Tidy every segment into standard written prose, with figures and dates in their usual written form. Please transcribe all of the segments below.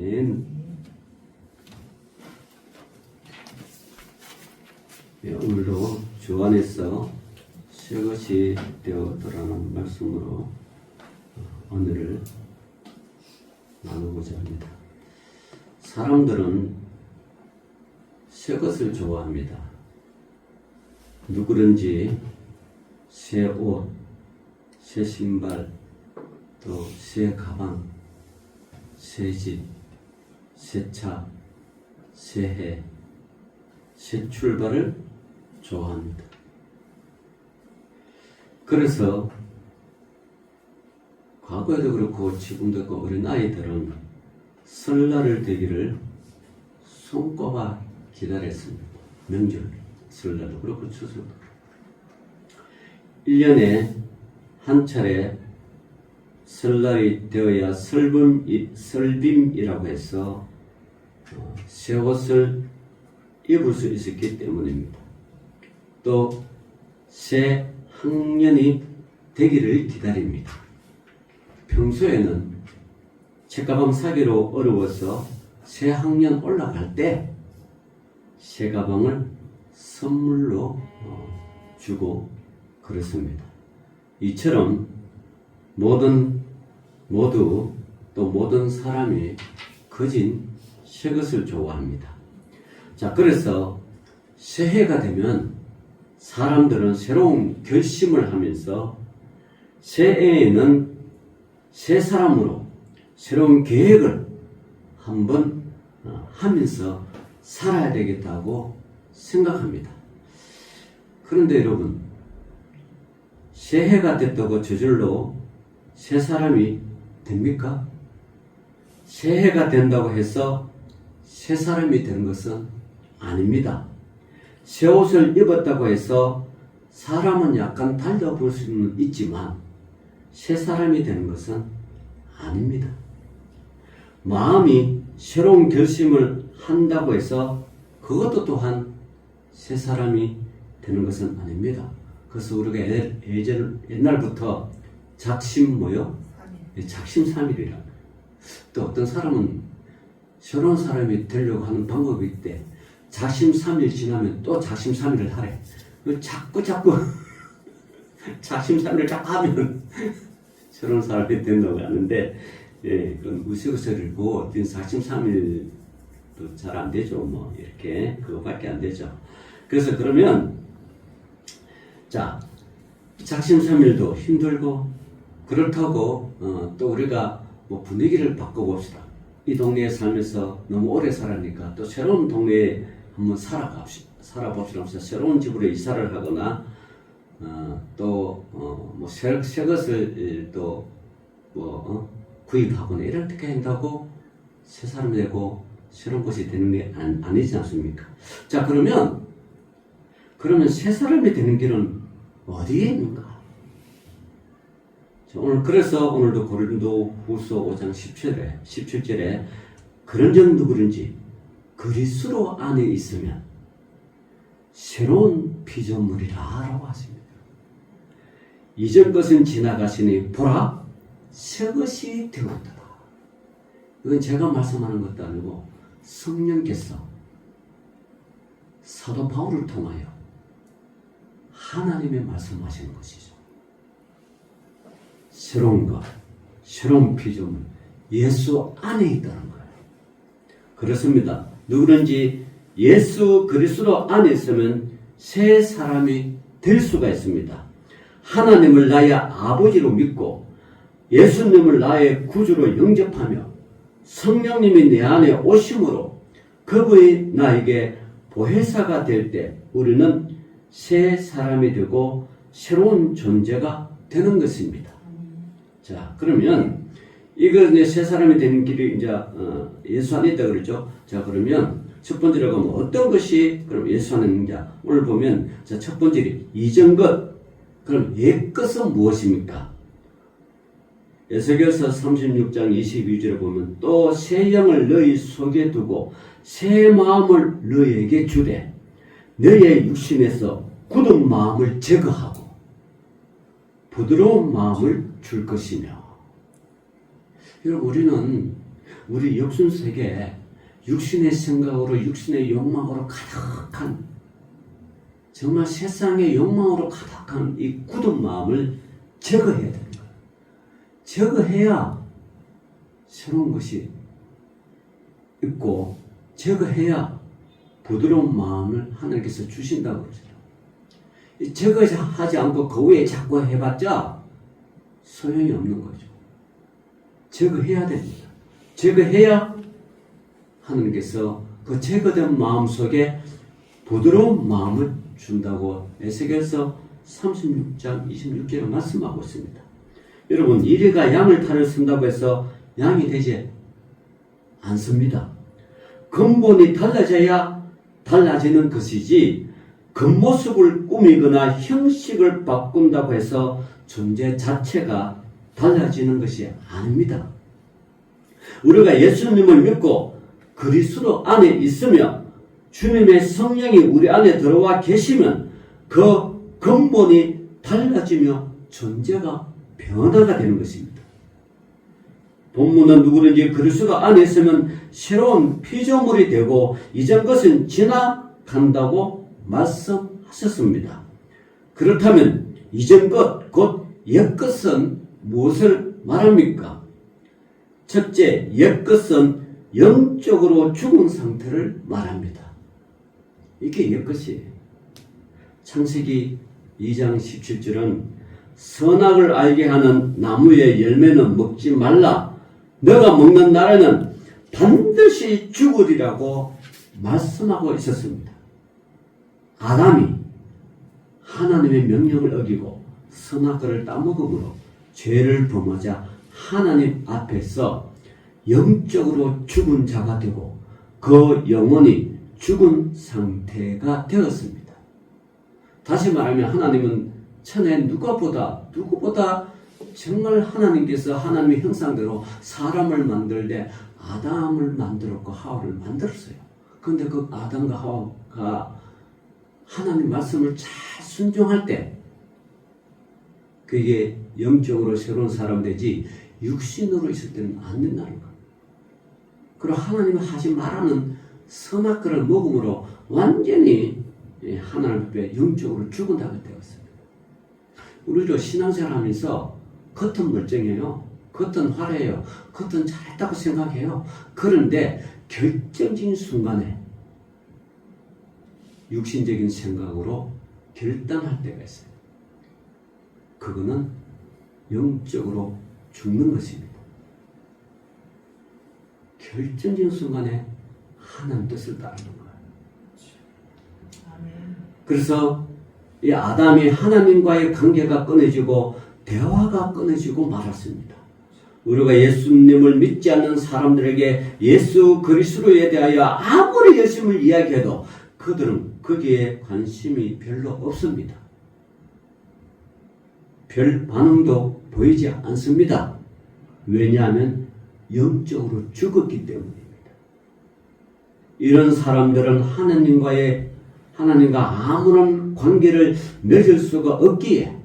아멘. 네, 오늘도 주 안에서 새 것이 되었더라는 말씀으로 오늘을 나누고자 합니다. 사람들은 새 것을 좋아합니다. 누구든지 새 옷, 새 신발, 또 새 가방, 새 집, 새 차, 새해, 새 출발을 좋아합니다. 그래서 과거에도 그렇고 지금도 그렇고 어린 아이들은 설날을 되기를 손꼽아 기다렸습니다. 명절, 설날도 그렇고 추석도 그렇고 1년에 한 차례 설날이 되어야 설빔이라고 해서 새 옷을 입을 수 있었기 때문입니다. 또 새 학년이 되기를 기다립니다. 평소에는 책가방 사기로 어려워서 새 학년 올라갈 때 새 가방을 선물로 주고 그렇습니다. 이처럼 모든 사람이 거진 새 것을 좋아합니다. 자, 그래서 새해가 되면 사람들은 새로운 결심을 하면서 새해에는 새 사람으로 새로운 계획을 한번 하면서 살아야 되겠다고 생각합니다. 그런데 여러분, 새해가 됐다고 저절로 새 사람이 됩니까? 새해가 된다고 해서 새 사람이 되는 것은 아닙니다. 새 옷을 입었다고 해서 사람은 약간 달라볼 수는 있지만 새 사람이 되는 것은 아닙니다. 마음이 새로운 결심을 한다고 해서 그것도 또한 새 사람이 되는 것은 아닙니다. 그래서 우리가 옛날부터 작심삼일이라. 또 어떤 사람은 새로운 사람이 되려고 하는 방법이 있대. 작심삼일 지나면 또 작심삼일을 하래. 자꾸 작심삼일을 자꾸 하면 새로운 사람이 된다고 하는데, 예, 그건 우스갯소리고 어떤 작심삼일도 잘 안 되죠. 뭐 이렇게 그거밖에 안 되죠. 그래서 그러면 자, 작심삼일도 힘들고 그렇다고 또 우리가 뭐 분위기를 바꿔봅시다. 이 동네에 살면서 너무 오래 살았으니까 또 새로운 동네에 한번 살아봅시다. 새로운 집으로 이사를 하거나 또 새 것을 또 구입하거나 이렇게 한다고 새 사람이 되고 새로운 것이 되는 게 아니지 않습니까? 자, 그러면 새 사람이 되는 길은 어디에 있는가? 자, 오늘도 고린도후서 5장 17절에 그런즉 누구든지 그리스도 안에 있으면 새로운 피조물이라 라고 하십니다. 이전 것은 지나가시니 보라 새 것이 되었더라. 이건 제가 말씀하는 것도 아니고 성령께서 사도 바울을 통하여 하나님의 말씀하시는 것이죠. 새로운 것, 새로운 피조물, 예수 안에 있다는 거예요. 그렇습니다. 누구든지 예수 그리스도 안에 있으면 새 사람이 될 수가 있습니다. 하나님을 나의 아버지로 믿고 예수님을 나의 구주로 영접하며 성령님이 내 안에 오심으로 그분이 나에게 보혜사가 될 때 우리는 새 사람이 되고 새로운 존재가 되는 것입니다. 자, 그러면 이거 이제 새 사람이 되는 길이 이제 예수 안에 있다 그러죠. 자, 그러면 첫 번째로 가면 어떤 것이 그럼 예수 안에 있는가? 오늘 보면 자, 첫 번째로 이전 것. 그럼 옛 것은 무엇입니까? 에스겔서 36장 22절에 보면 또 새 영을 너희 속에 두고 새 마음을 너희에게 주되 너희의 육신에서 굳은 마음을 제거하고 부드러운 마음을 줄 것이며. 여러분, 우리는 우리 육신세계에 육신의 생각으로 육신의 욕망으로 가득한 정말 세상의 욕망으로 가득한 이 굳은 마음을 제거해야 되는 거예요. 제거해야 새로운 것이 있고 제거해야 부드러운 마음을 하나님께서 주신다고 그러죠. 제거하지 않고 그 위에 자꾸 해봤자 소용이 없는 거죠. 제거해야 됩니다. 제거해야 하나님께서 그 제거된 마음 속에 부드러운 마음을 준다고 에스겔서 36장 26절에 말씀하고 있습니다. 여러분, 이리가 양을 탈을 쓴다고 해서 양이 되지 않습니다. 근본이 달라져야 달라지는 것이지 겉모습을 꾸미거나 형식을 바꾼다고 해서 존재 자체가 달라지는 것이 아닙니다. 우리가 예수님을 믿고 그리스도 안에 있으며 주님의 성령이 우리 안에 들어와 계시면 그 근본이 달라지며 존재가 변화가 되는 것입니다. 본문은 누구든지 그리스도 안에 있으면 새로운 피조물이 되고 이전 것은 지나간다고 말씀하셨습니다. 그렇다면 이전 것, 곧 옛 것은 무엇을 말합니까? 첫째, 옛 것은 영적으로 죽은 상태를 말합니다. 이게 옛 것이에요. 창세기 2장 17절은 선악을 알게 하는 나무의 열매는 먹지 말라. 너가 먹는 날에는 반드시 죽으리라고 말씀하고 있었습니다. 아담이 하나님의 명령을 어기고 선악과를 따먹음으로 죄를 범하자 하나님 앞에서 영적으로 죽은 자가 되고 그 영혼이 죽은 상태가 되었습니다. 다시 말하면 하나님은 천에 누구보다 정말 하나님께서 하나님의 형상대로 사람을 만들 때 아담을 만들었고 하와를 만들었어요. 그런데 그 아담과 하와가 하나님 말씀을 잘 순종할 때 그게 영적으로 새로운 사람 되지 육신으로 있을 때는 안 된다는 거예요. 그리고 하나님이 하지 말라는 선악과를 먹음으로 완전히 하나님 앞에 영적으로 죽은다고 되었습니다. 우리도 신앙생활 하면서 겉은 멀쩡해요. 겉은 화려해요. 겉은 잘했다고 생각해요. 그런데 결정적인 순간에 육신적인 생각으로 결단할 때가 있어요. 그거는 영적으로 죽는 것입니다. 결정적인 순간에 하나님 뜻을 따르는 거예요. 그래서 이 아담이 하나님과의 관계가 끊어지고 대화가 끊어지고 말았습니다. 우리가 예수님을 믿지 않는 사람들에게 예수 그리스도에 대하여 아무리 열심을 이야기해도 그들은 거기에 관심이 별로 없습니다. 별 반응도 보이지 않습니다. 왜냐하면 영적으로 죽었기 때문입니다. 이런 사람들은 하나님과 아무런 관계를 맺을 수가 없기에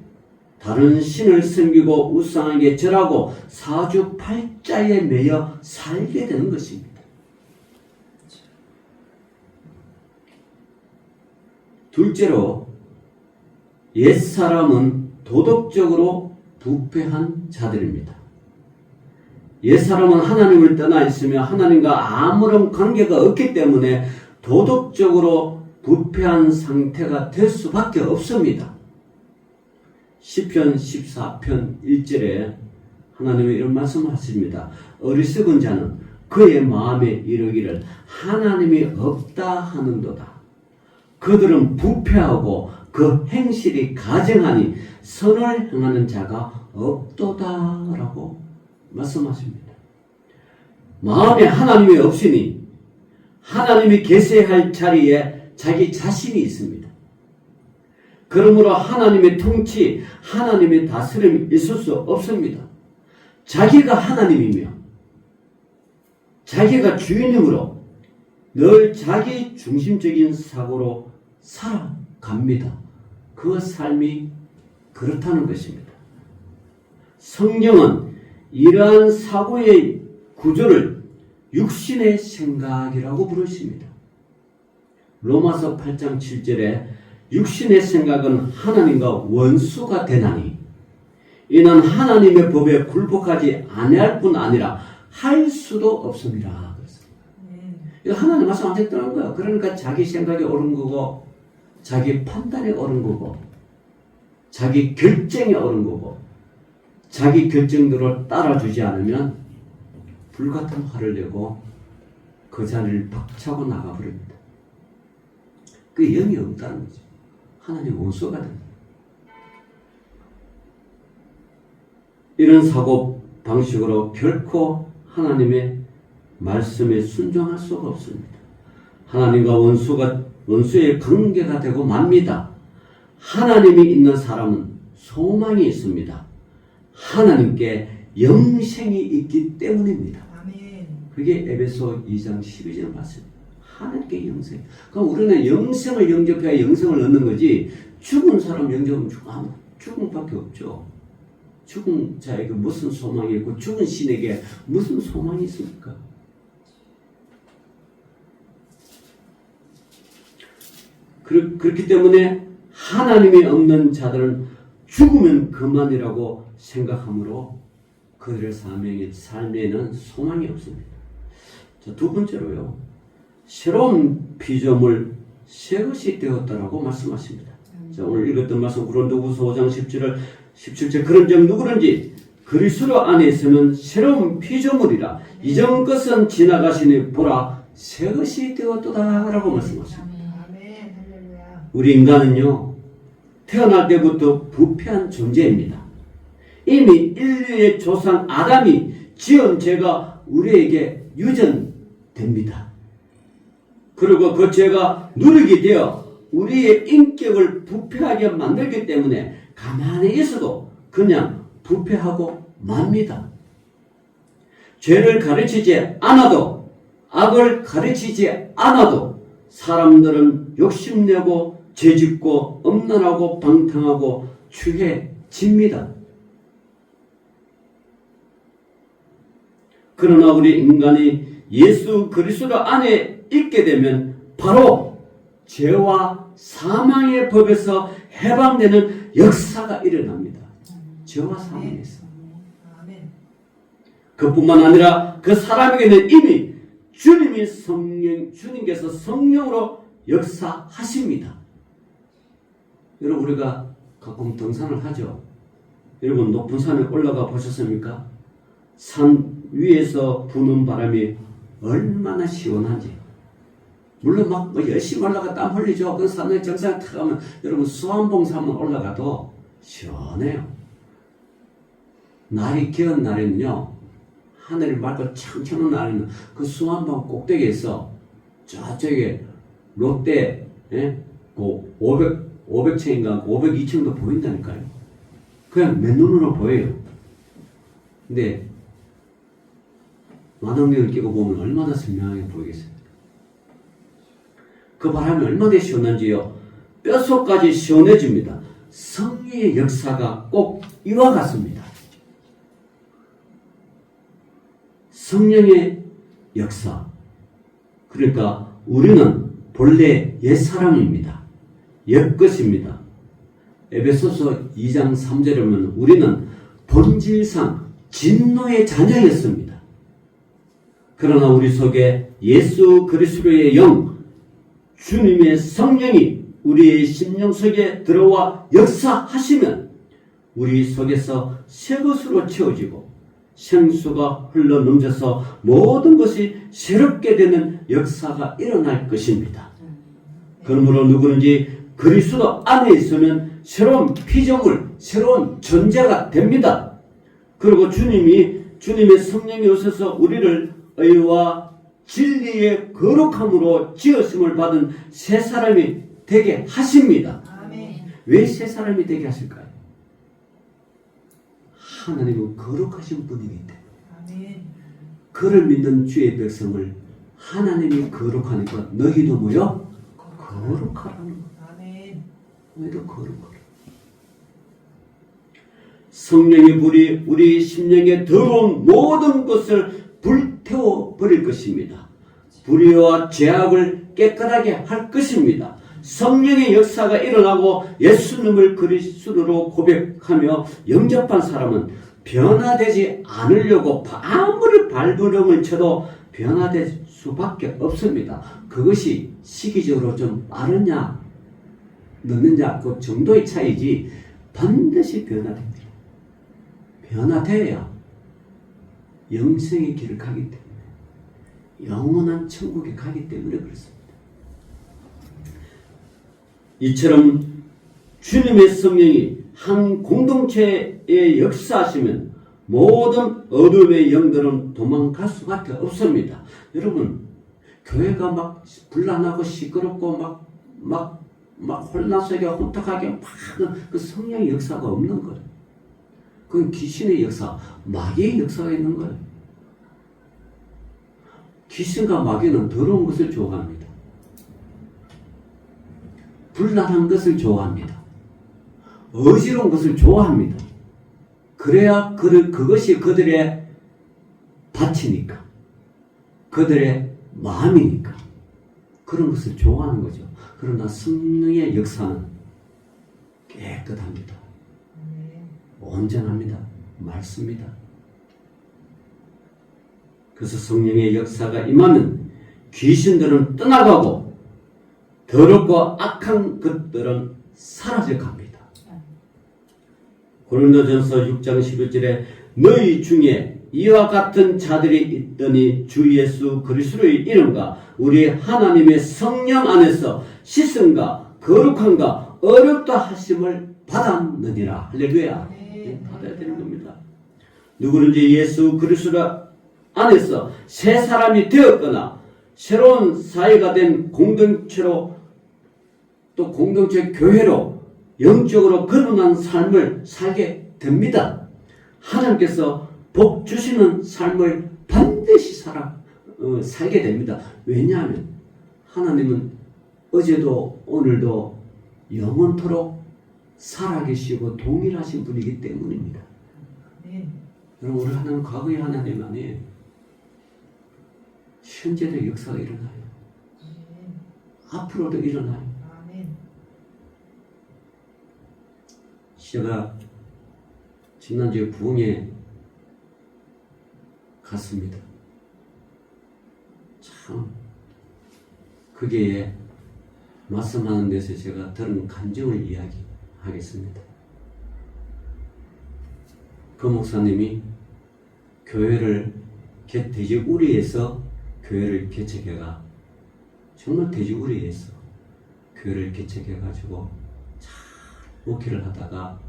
다른 신을 섬기고 우상에게 절하고 사주팔자에 매여 살게 되는 것입니다. 둘째로 옛사람은 도덕적으로 부패한 자들입니다. 옛사람은 하나님을 떠나 있으며 하나님과 아무런 관계가 없기 때문에 도덕적으로 부패한 상태가 될 수밖에 없습니다. 시편 14편 1절에 하나님이 이런 말씀을 하십니다. 어리석은 자는 그의 마음에 이르기를 하나님이 없다 하는도다. 그들은 부패하고 그 행실이 가증하니 선을 행하는 자가 없도다 라고 말씀하십니다. 마음에 하나님이 없으니 하나님이 계세할 자리에 자기 자신이 있습니다. 그러므로 하나님의 통치, 하나님의 다스림이 있을 수 없습니다. 자기가 하나님이며 자기가 주인이므로 늘 자기 중심적인 사고로 살아갑니다. 그 삶이 그렇다는 것입니다. 성경은 이러한 사고의 구조를 육신의 생각이라고 부르십니다. 로마서 8장 7절에 육신의 생각은 하나님과 원수가 되나니 이는 하나님의 법에 굴복하지 아니할 뿐 아니라 할 수도 없습니다. 이거 하나님 말씀 안 됐다는 거야. 그러니까 자기 생각이 옳은 거고 자기 판단이 옳은 거고 자기 결정이 옳은 거고 자기 결정대로 따라주지 않으면 불같은 화를 내고 그 자리를 박차고 나가버립니다. 그 영이 없다는 거죠. 하나님 원수가 됩니다. 이런 사고 방식으로 결코 하나님의 말씀에 순종할 수가 없습니다. 하나님과 원수의 관계가 되고 맙니다. 하나님이 있는 사람은 소망이 있습니다. 하나님께 영생이 있기 때문입니다. 아멘. 그게 에베소 2장 12절 말씀입니다. 하나님께 영생. 그럼 우리는 영생을 영접해야 영생을 얻는 거지 죽은 사람 영접은 죽음밖에 없죠. 죽은 자에게 무슨 소망이 있고 죽은 신에게 무슨 소망이 있습니까? 그렇기 때문에 하나님이 없는 자들은 죽으면 그만이라고 생각하므로 그들의 삶에는 소망이 없습니다. 자, 두 번째로요. 새로운 피조물 새 것이 되었다라고 말씀하십니다. 자, 오늘 읽었던 말씀 고린도후서 5장 17절 그런즉 누구든지 그리스도 안에 있으면 새로운 피조물이라 이전 것은 지나가시니 보라 새 것이 되었도다라고 말씀하십니다. 우리 인간은요 태어날 때부터 부패한 존재입니다. 이미 인류의 조상 아담이 지은 죄가 우리에게 유전됩니다. 그리고 그 죄가 누르게 되어 우리의 인격을 부패하게 만들기 때문에 가만히 있어도 그냥 부패하고 맙니다. 죄를 가르치지 않아도 악을 가르치지 않아도 사람들은 욕심내고 죄짓고 엄란하고 방탕하고 추해집니다. 그러나 우리 인간이 예수 그리스도 안에 있게 되면 바로 죄와 사망의 법에서 해방되는 역사가 일어납니다. 죄와 사망에서. 그뿐만 아니라 그 사람에게는 이미 주님께서 성령으로 역사하십니다. 여러분 우리가 가끔 등산을 하죠. 여러분 높은 산에 올라가 보셨습니까? 산 위에서 부는 바람이 얼마나 시원한지. 물론 막 열심히 올라가 땀 흘리죠. 그 산에 정상에 탁 가면 여러분 수암봉산만 올라가도 시원해요. 날이 기운 날에는요. 하늘이 맑고 창천한 날에는 그 수암봉 꼭대기에서 저쪽에 롯데 그 500층인가 502층도 보인다니까요. 그냥 맨눈으로 보여요. 근데 만원경을 끼고 보면 얼마나 선명하게 보이겠어요. 그 바람이 얼마나 시원한지요. 뼛속까지 시원해집니다. 성령의 역사가 꼭 이와 같습니다. 성령의 역사. 그러니까 우리는 본래 옛사람입니다. 옛것입니다. 에베소서 2장 3절에 보면 우리는 본질상 진노의 자녀였습니다. 그러나 우리 속에 예수 그리스도의 영, 주님의 성령이 우리의 심령 속에 들어와 역사하시면 우리 속에서 새 것으로 채워지고 생수가 흘러 넘쳐서 모든 것이 새롭게 되는 역사가 일어날 것입니다. 그러므로 누구든지 그리스도 안에 있으면 새로운 피조물, 새로운 존재가 됩니다. 그리고 주님의 성령이 오셔서 우리를 의와 진리의 거룩함으로 지었음을 받은 새 사람이 되게 하십니다. 아멘. 왜 새 사람이 되게 하실까요? 하나님은 거룩하신 분이기 때문에. 아멘. 그를 믿는 주의 백성을 하나님이 거룩하니까 너희도 뭐요? 거룩하라는 거. 아멘. 너희도 거룩하라. 성령의 불이 우리 심령에 더러운 모든 것을 불태우게 불태워버릴 것입니다. 불의와 죄악을 깨끗하게 할 것입니다. 성령의 역사가 일어나고 예수님을 그리스도로 고백하며 영접한 사람은 변화되지 않으려고 아무리 발버둥을 쳐도 변화될 수밖에 없습니다. 그것이 시기적으로 좀 빠르냐 늦느냐 그 정도의 차이지 반드시 변화됩니다. 변화되어야 영생의 길을 가기 때문에 영원한 천국에 가기 때문에 그렇습니다. 이처럼 주님의 성령이 한 공동체에 역사하시면 모든 어둠의 영들은 도망갈 수밖에 없습니다. 여러분, 교회가 막 불안하고 시끄럽고 막 혼란 속에 혼탁하게 그 성령의 역사가 없는 거예요. 그건 귀신의 역사, 마귀의 역사가 있는 거예요. 귀신과 마귀는 더러운 것을 좋아합니다. 불안한 것을 좋아합니다. 어지러운 것을 좋아합니다. 그래야 그것이 그들의 밭이니까, 그들의 마음이니까 그런 것을 좋아하는 거죠. 그러나 성령의 역사는 깨끗합니다. 온전합니다. 맑습니다. 그래서 성령의 역사가 임하면 귀신들은 떠나가고 더럽고 악한 것들은 사라져 갑니다. 고린도전서 6장 11절에 너희 중에 이와 같은 자들이 있더니 주 예수 그리스도의 이름과 우리 하나님의 성령 안에서 씻음과 거룩함과 어렵다 하심을 받았느니라. 할렐루야. 받아야 되는 겁니다. 누구든지 예수 그리스도 안에서 새 사람이 되었거나 새로운 사회가 된 공동체로 또 공동체 교회로 영적으로 거듭난 삶을 살게 됩니다. 하나님께서 복 주시는 삶을 반드시 살게 됩니다. 왜냐하면 하나님은 어제도 오늘도 영원토록 살아계시고 동일하신 분이기 때문입니다. 여러분, 우리 하나님 과거의 하나님 아니에요. 현재도 역사가 일어나요. 앞으로도 일어나요. 제가 지난주에 부흥에 갔습니다. 참 그게 말씀하는 데서 제가 들은 감정을 이야기하겠습니다. 그 목사님이 교회를 돼지우리에서 교회를 개척해가 정말 돼지우리에서 교회를 개척해가지고 잘 목회를 하다가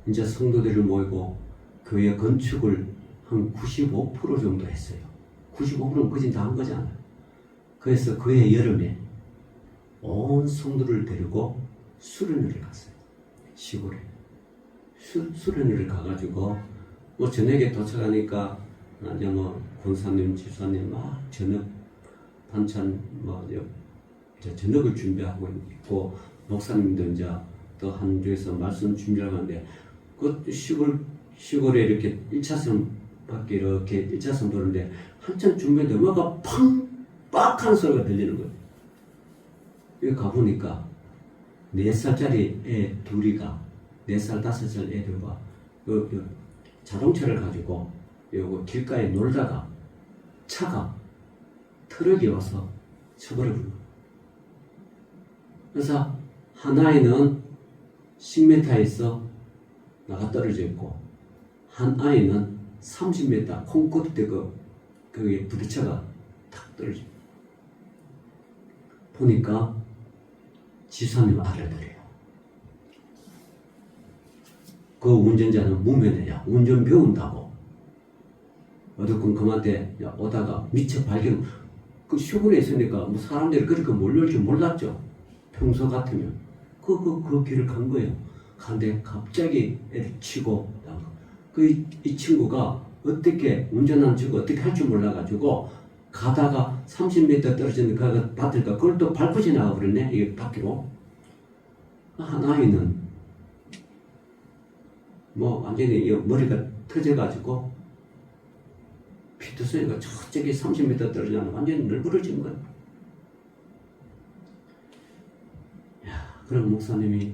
이제 성도들을 모이고 교회 건축을 한 95% 정도 했어요. 95%는 거진 다 한 거잖아요. 그래서 그해 여름에 온 성도를 데리고 수련회를 갔어요. 시골에. 수련회를 가가지고 뭐 저녁에 도착하니까 이제 뭐 권사님, 집사님 막 저녁 반찬 저녁을 준비하고 있고 목사님도 이제 또 한 주에서 말씀 준비하고 하는데 그 시골에 이렇게 1차선 밖에 이렇게 1차선 도는데 한참 준비했는데 뭐가 팡 소리가 들리는 거예요. 여기 가보니까 4살짜리 애 둘이가 4살, 5살 애들과 자동차를 가지고 요거 길가에 놀다가 차가 트럭이 와서 쳐버려버린 거예요. 그래서 한 아이는 10m에서 나가 떨어져 있고 한 아이는 30m 콩끝에 거기에 부딪혀가 탁 떨어져. 보니까 지사님 아들들이에요. 그 운전자는 무면허야. 운전 배운다고. 어쨌건 그한테 오다가 미처 발견, 그 시골에 있으니까 뭐 사람들이 그렇게 몰려올 줄 몰랐죠. 평소 같으면. 그 길을 간 거예요. 간데 갑자기 애를 치고, 이 친구가 어떻게, 운전하는 친구가 어떻게 할 줄 몰라가지고, 가다가 30m 떨어지는 그 밭을까, 그걸 또 밟고 지나가 버렸네, 이게 바퀴로. 한 아이는, 완전히 머리가 터져가지고, 피투성이가 저쪽에 30m 떨어지면 완전히 널브러진 거예요. 야, 그럼 목사님이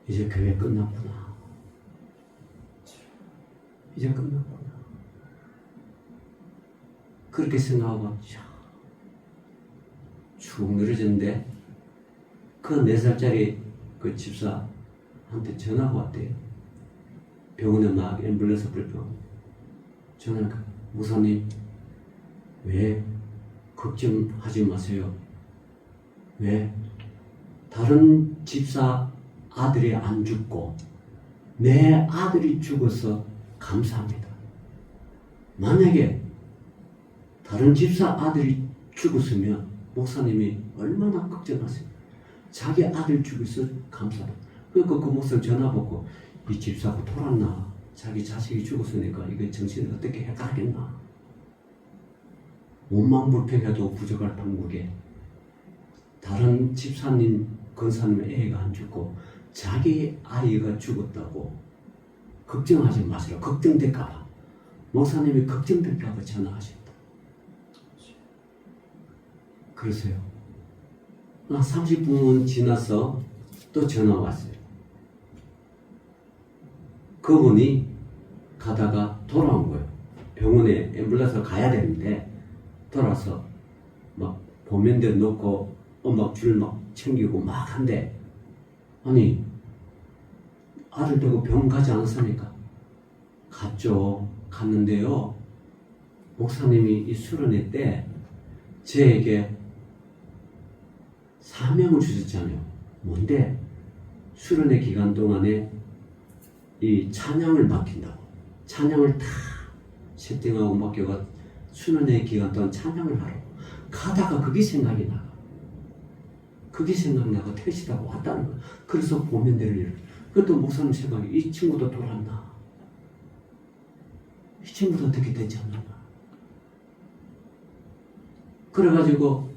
이제 교회 끝났구나. 이제 끝났구나. 그렇게 생각하고 쭉 늘어졌는데 그 4살짜리 그 집사한테 전화가 왔대요. 병원에 막 앰뷸런스 불병. 저는 목사님 왜 걱정하지 마세요. 왜 다른 집사 아들이 안 죽고 내 아들이 죽어서 감사합니다. 만약에 다른 집사 아들이 죽었으면 목사님이 얼마나 걱정하세요. 자기 아들 죽어서 감사합니다. 그러니까 그 목사님 전화 받고 이 집사가 돌았나? 자기 자식이 죽었으니까 이거 정신을 어떻게 해가겠나? 원망불평해도 부족할 판국에 다른 집사님, 권사님의 애가 안 죽고 자기 아이가 죽었다고 걱정하지 마시라. 걱정될까봐. 목사님이 걱정될까봐 전화하셨다. 그러세요. 30분 지나서 또 전화 왔어요. 그분이 가다가 돌아온 거예요. 병원에 앰뷸런스를 가야 되는데 돌아서 막 보면대 놓고 막 줄 막 챙기고 막 한데 아니 아들 되고 병원 가지 않았습니까? 갔죠. 갔는데요. 목사님이 이 수련회 때 저에게 사명을 주셨잖아요. 뭔데? 수련회 기간 동안에 이 찬양을 맡긴다고. 찬양을 다 세팅하고 맡겨가 수련회 기간 동안 찬양을 하라고. 가다가 그게 생각이 나가. 그게 생각나고 택시라고 왔다는 거야. 그래서 보면대를 그것도 목사님 생각이 이 친구도 돌았나? 이 친구도 어떻게 되지 않나? 그래가지고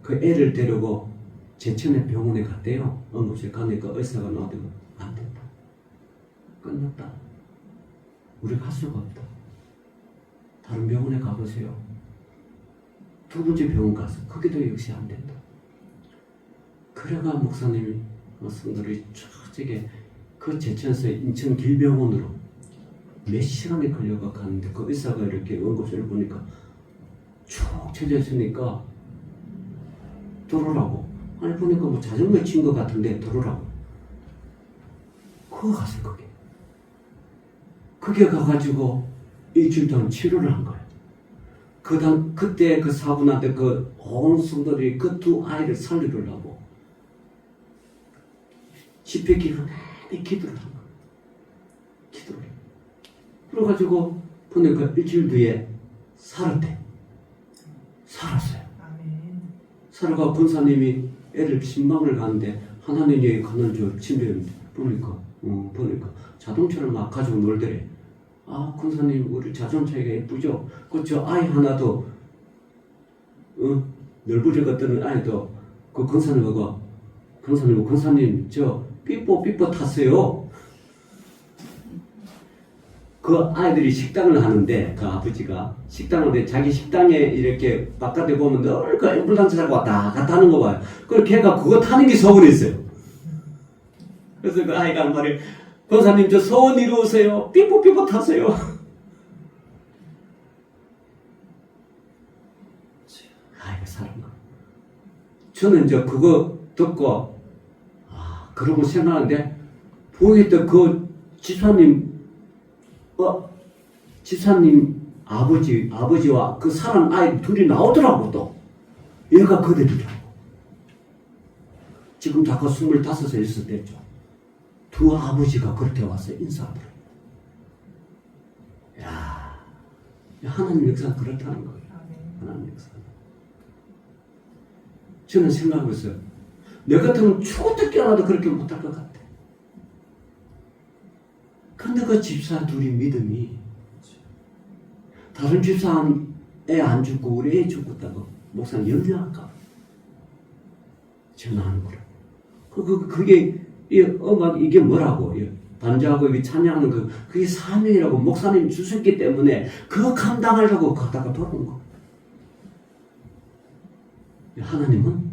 그 애를 데리고 제천의 병원에 갔대요. 응급실 가니까 의사가 나한테 안 된다. 끝났다. 우리가 할 수가 없다. 다른 병원에 가보세요. 두 번째 병원 가서 거기도 역시 안 된다. 그래가 목사님이 성도들이 저쪽에 그 제천에서 인천 길병원으로 몇 시간이 걸려가 가는데 그 의사가 이렇게 응급실을 보니까 쭉 쳐져 있으니까 들어오라고. 아니 보니까 뭐 자전거 친 것 같은데 들어오라고. 그거 갔을 거게. 그게 가가지고 일주일 동안 치료를 한 거예요. 그때 그 사분한테 그 온 성도들이 그 두 아이를 살리려고 집회 기도를 내내 기도를 한 거예요. 기도를. 그래가지고 보니까 일주일 뒤에 살았대. 살았어요. 살아가 권사님이 애를 신방을 가는데 하나님이 가는 줄 침대에 보니까 자동차를 막 가지고 놀더래. 아 권사님 우리 자동차가 예쁘죠? 그 저 아이 하나도 널브러졌던 아이도 그 권사님하고 권사님 저 삐뽀 탔어요. 그 아이들이 식당을 하는데 그 아버지가 식당을 하는데 자기 식당에 이렇게 바깥에 보면 늘 그 앰뷸런스 타고 왔다 갔다 하는 거 봐요. 그래서 걔가 그거 타는 게 서운했어요. 그래서 그 아이가 한 말이 권사님 저 소원 이루세요. 삐뽀 타세요. 아이가 사는 거. 저는 이제 그거 듣고 그러고 생각하는데 보니까 그 집사님 아버지와 그 사람 아이 둘이 나오더라고 또. 얘가 그들이더라고. 지금 다 그 25세 있을 때죠. 두 아버지가 그렇게 와서 인사하더라고. 야, 하나님 역사는 그렇다는 거예요. 하나님 역사는. 저는 생각하고 있어요. 내 같으면 죽어도 깨어나도 그렇게 못할 것 같아. 근데 그 집사 둘이 믿음이 다른 집사는 애 안 죽고 우리 애 죽었다고 목사님 염려할까? 전화하는 거라. 그게 이게 뭐라고? 반주하고 이 찬양하는 그게 사명이라고 목사님이 주셨기 때문에 그거 감당하려고 가다가 돌아온 거. 하나님은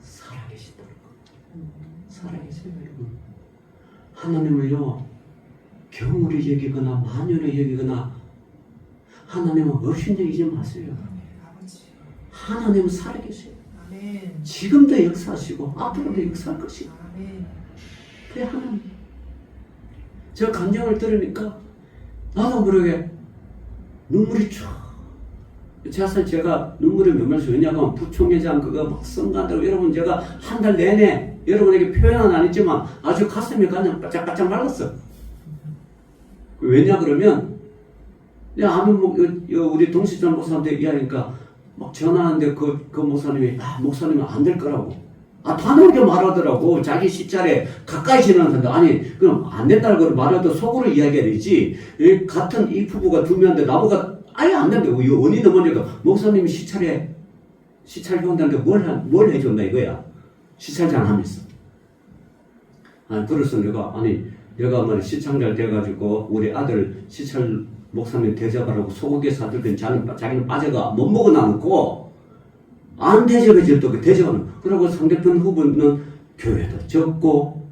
살아계시다는 거. 살아계세요. 하나님을요, 경물이 여기거나 만연히 여기거나 하나님은 없인 여기지 마세요. 하나님은 살아계세요. 지금도 역사하시고 앞으로도 역사할 것이고. 그게 하나님. 저 감정을 들으니까 나도 모르게 눈물이 쫙. 사실 제가 눈물이 맺면서 왜냐하면 부총회장 그거 막 성간다고 여러분 제가 한 달 내내 여러분에게 표현은 안 했지만 아주 가슴이 그냥 바짝바짝 말랐어. 왜냐 그러면 우리 동시장 목사한테 이야기하니까 막 전화하는데 그 목사님이 목사님은 안 될 거라고 단호하게 말하더라고. 자기 시찰에 가까이 지나는데 아니 그럼 안 된다고 말해도 속으로 이야기해야 되지. 같은 이 부부가 두 명인데 나보고 아예 안 된다. 원인은 뭐냐고 목사님이 시찰 회원들한테 뭘 해줬나 이거야. 시찰장 하면서. 그래서 내가 말이 시청자 돼가지고 우리 아들 시찰 목사님 대접하라고 소고기 사들더니 자기는 빠져가 못 먹어 놔놓고 안 대접해줄 또 그 대접하는. 그리고 상대편 후보는 교회도 적고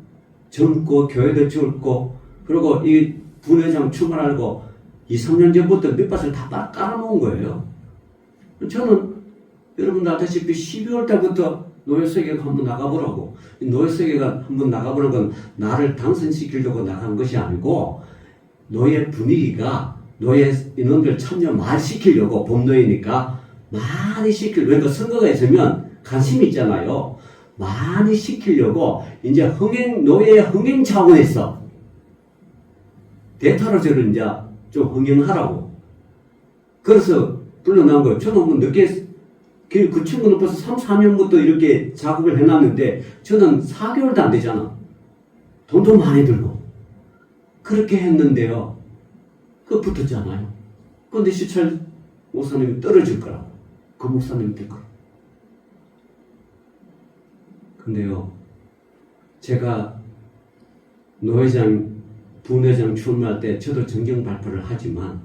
젊고 교회도 젊고 그리고 이 부회장 출마하고 2, 3년 전부터 밑밭을 다 깔아놓은 거예요. 저는 여러분들 아다시피 12월 달부터 노예세계가 한번 나가보라고. 노예세계가 한번 나가보는 건 나를 당선시키려고 나간 것이 아니고 노예 분위기가 노예 인원들 참여 많이 시키려고 봄노예니까 많이 그러니까 선거가 있으면 관심이 있잖아요. 많이 시키려고 이제 노예의 흥행 차원에서 대타로 저를 이제 좀 흥행하라고. 그래서 불러나온 거예요. 저는 늦게 그 친구는 벌써 3, 4년부터 이렇게 작업을 해놨는데 저는 4개월도 안 되잖아. 돈도 많이 들고. 그렇게 했는데요. 그거 붙었잖아요. 근데 시찰 목사님이 떨어질 거라고. 그 목사님이 될 거라고. 근데요. 제가 부회장 출마할 때 저도 정경 발표를 하지만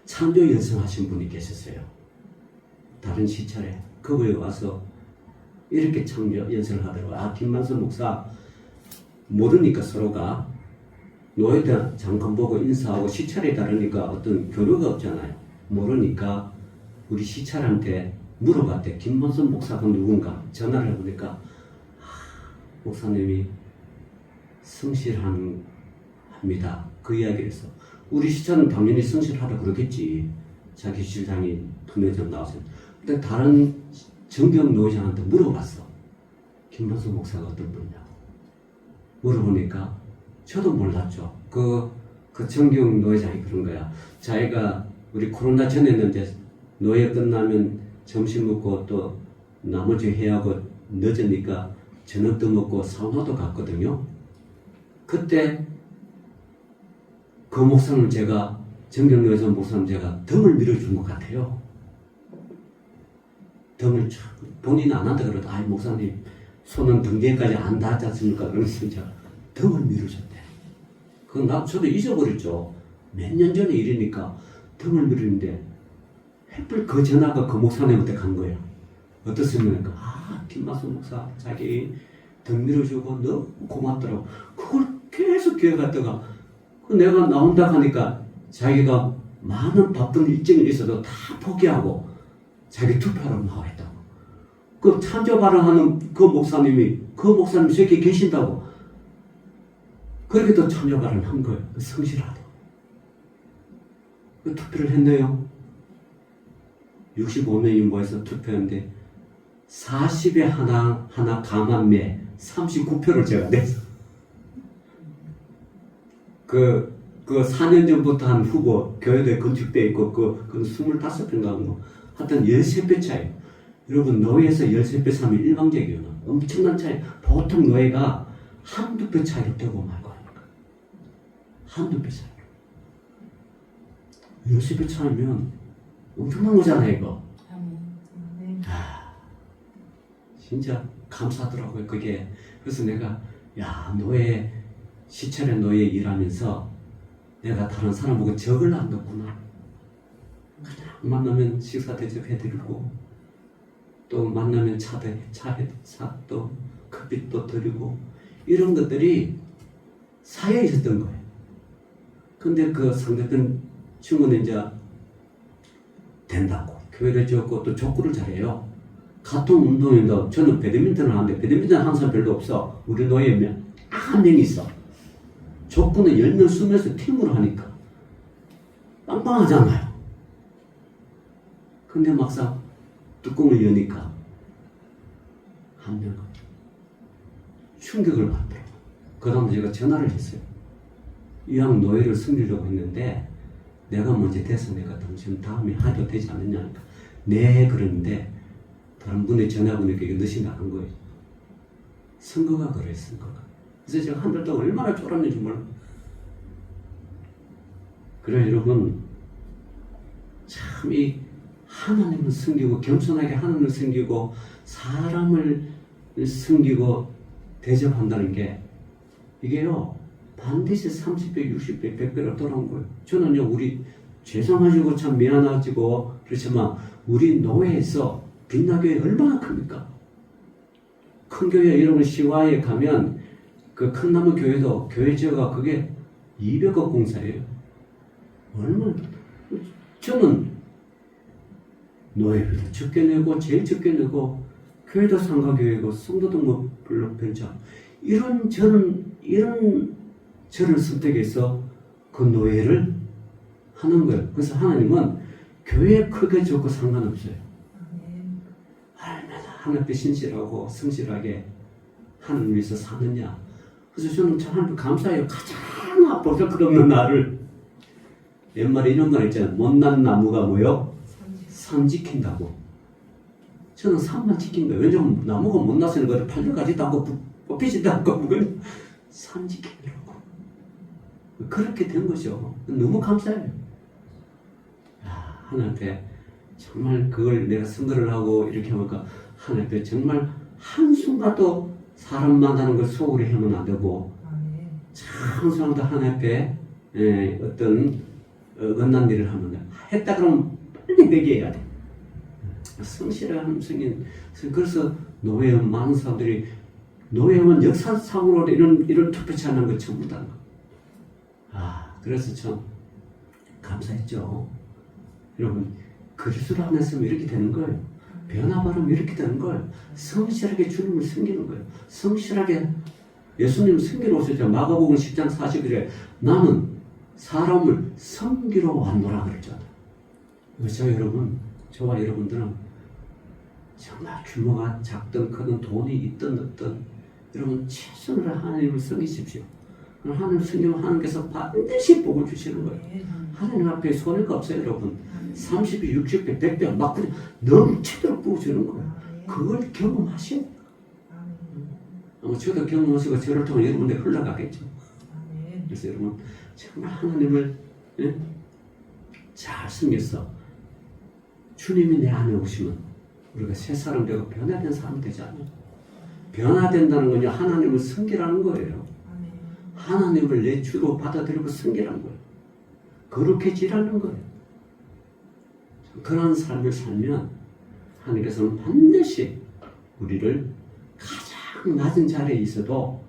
창조 연승하신 분이 계셨어요. 다른 시찰에 거기에 와서 이렇게 창조 연설을 하더라고요. 김만선 목사 모르니까 서로가 노예들 잠깐 보고 인사하고 시찰이 다르니까 어떤 교류가 없잖아요. 모르니까 우리 시찰한테 물어봤대. 김만선 목사가 누군가 전화를 해보니까 목사님이 성실합니다. 그 이야기를 해서 우리 시찰은 당연히 성실하다 그러겠지. 자기 실장이 부회장 나와서. 근데 다른 정경 노회장한테 물어봤어. 김만선 목사가 어떤 분이냐고. 물어보니까 저도 몰랐죠. 그 정경 노회장이 그런 거야. 자기가 우리 코로나 전에는 이제 노예 끝나면 점심 먹고 또 나머지 회하고 늦으니까 저녁도 먹고 사우나도 갔거든요. 그때 그 목사님 제가 정경 노회장 목사님 제가 등을 밀어준 것 같아요. 등을 본인은 안 한다 그래도 목사님 손은 등 뒤에까지 안 닿지 않습니까? 그러면서 제가 등을 밀어줬대. 그건 저도 잊어버렸죠. 몇 년 전에 일이니까 등을 밀었는데 햇불 그 전화가 그 목사님한테 간 거예요. 어떻습니까? 김만선 목사 자기 등 밀어주고 너무 고맙더라고. 그걸 계속 기억하다가 내가 나온다 하니까 자기가 많은 바쁜 일정이 있어도 다 포기하고 자기 투표하러 나와 있다고. 그 찬조 발언하는 그 목사님 저기 계신다고. 그렇게 또 찬조 발언한 거예요. 성실하다고. 그 투표를 했네요. 65명이 모여서 투표했는데 40에 하나 감안매 39표를 제가 냈어. 그 4년 전부터 한 후보 교회도에 건축돼 있고 그 25표인가 뭐 하여튼 13배 차이. 여러분 노예에서 13배 차이면 일방적이에요. 엄청난 차이. 보통 노예가 한두 배 차이로 되고 말고 하니까. 한두 배 차이. 10배 차이면 엄청난 거잖아요, 이거. 진짜 감사하더라고요, 그게. 그래서 내가, 노예 시찰의 노예 일하면서 내가 다른 사람하고 적을 안 뒀구나. 그냥 만나면 식사 대접해드리고 또 만나면 차또 커피 또 드리고 이런 것들이 사이에 있었던 거예요. 근데 그 상대편 친구는 이제 된다고 교회를 지었고 또 족구를 잘해요. 같은 운동인데 저는 배드민턴을 하는데 배드민턴 하는 사람 별로 없어. 우리 노예면 한 명이 있어. 족구는 10명, 20명에서 팀으로 하니까 빵빵하잖아요. 근데 막상 뚜껑을 여니까 한 명은 충격을 받더라고요. 그 다음 제가 전화를 했어요. 이왕 노예를 섬기려고 했는데 내가 먼저 돼서 내가 당신 다음에 하도 되지 않느냐니까 네 그러는데 다른 분의 전화번호가 이게 늦이 나간 거예요. 선거가 그래요. 선거가. 그래서 제가 한 달 동안 얼마나 쫄았는지 몰라. 그래 여러분 참 이 하나님을 섬기고 겸손하게 하나님을 섬기고 사람을 섬기고 대접한다는 게 이게요 반드시 30배, 60배, 100배로 돌아온 거예요. 저는요 우리 죄송하시고 참 미안하시고 그렇지만 우리 노예에서 빛나교회 얼마나 큽니까? 큰 교회 여러분 시와에 가면 그 큰 나무 교회도 교회 지어가 그게 200억 공사예요. 얼마나 저는 노예비도 적게 내고 제일 적게 내고 교회도 상가교회고 성도도 뭐 별로 별지 않고 이런 저를 선택해서 그 노예를 하는 거예요. 그래서 하나님은 교회 크게 적고 상관없어요. 얼마나 하나님 앞에 신실하고 성실하게 하나님 위해서 사느냐. 그래서 저는 참 하나님 감사해요. 가장 앞으로 끝없는 나를 옛말에 이런 말 있잖아요. 못난 나무가 뭐요? 산 지킨다고. 저는 산만 지킨 거예요. 왜냐면 나무가 못났으니 그 팔려가지도 않고 뽑히지도 않고 그건 산 지키느라고. 그렇게 된 거죠. 너무 감사해요. 하나님께 정말 그걸 내가 선거를 하고 이렇게 하니까 하나님께 정말 한순간도 사람 만나는 걸 소홀히 하면 안 되고 항상 하나님께 어떤 어긋난 일을 하면 했다 그러면 빨리 회개해야 돼. 성실한 성인. 그래서 노예원 많은 사람들이 노예원 역사상으로 이런 투표치 않는 거 전부 다. 그래서 참 감사했죠. 여러분 그리스도 안에서 이렇게 되는 거예요. 변화바르면 이렇게 되는 거예요. 성실하게 주님을 섬기는 거예요. 성실하게 예수님 섬기러 오셨죠. 마가복음 10장 40절에 나는 사람을 섬기러 왔노라 그랬잖아요. 저와 여러분들은 정말 규모가 작든 크든 돈이 있든 없든 여러분 최선으로 하나님을 섬기십시오. 하나님을 섬기면 하나님께서 반드시 복을 주시는 거예요. 하나님 앞에 손해가 없어요. 여러분 30배, 60배, 100배 막 그냥 넘치도록 부어주는 거예요. 그걸 경험하시오. 저도 경험하시고 저를 통해 여러분들 흘러가겠죠. 그래서 여러분 정말 하나님을 잘 섬겨서 주님이 내 안에 오시면 우리가 새 사람 되고 변화된 사람이 되지 않아요. 변화된다는 건요 하나님을 섬기라는 거예요. 하나님을 내 주로 받아들이고 섬기라는 거예요. 거룩해지라는 거예요. 그런 삶을 살면 하나님께서는 반드시 우리를 가장 낮은 자리에 있어도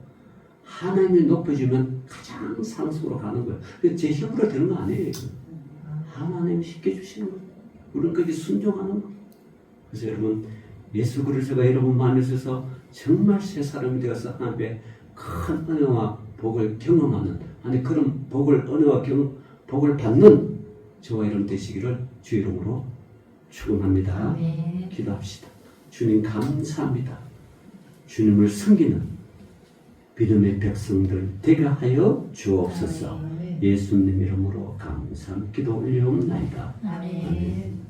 하나님이 높여주면 가장 상승으로 가는 거예요. 제 힘으로 되는 거 아니에요. 하나님이 시켜주시는 거예요. 우리는 거기에 순종하는 거예요. 그래서 여러분 예수 그리스도가 여러분 마음에 있어서 정말 새 사람이 되어서 하나님의 큰 은혜와 복을 경험하는 그런 은혜와 복을 받는 저와 여러분 되시기를 주 이름으로 축원합니다. 아멘. 기도합시다. 주님 감사합니다. 주님을 섬기는 믿음의 백성들 되게 하여 주옵소서. 예수님 이름으로 감사함 기도 올려옵나이다. 아멘.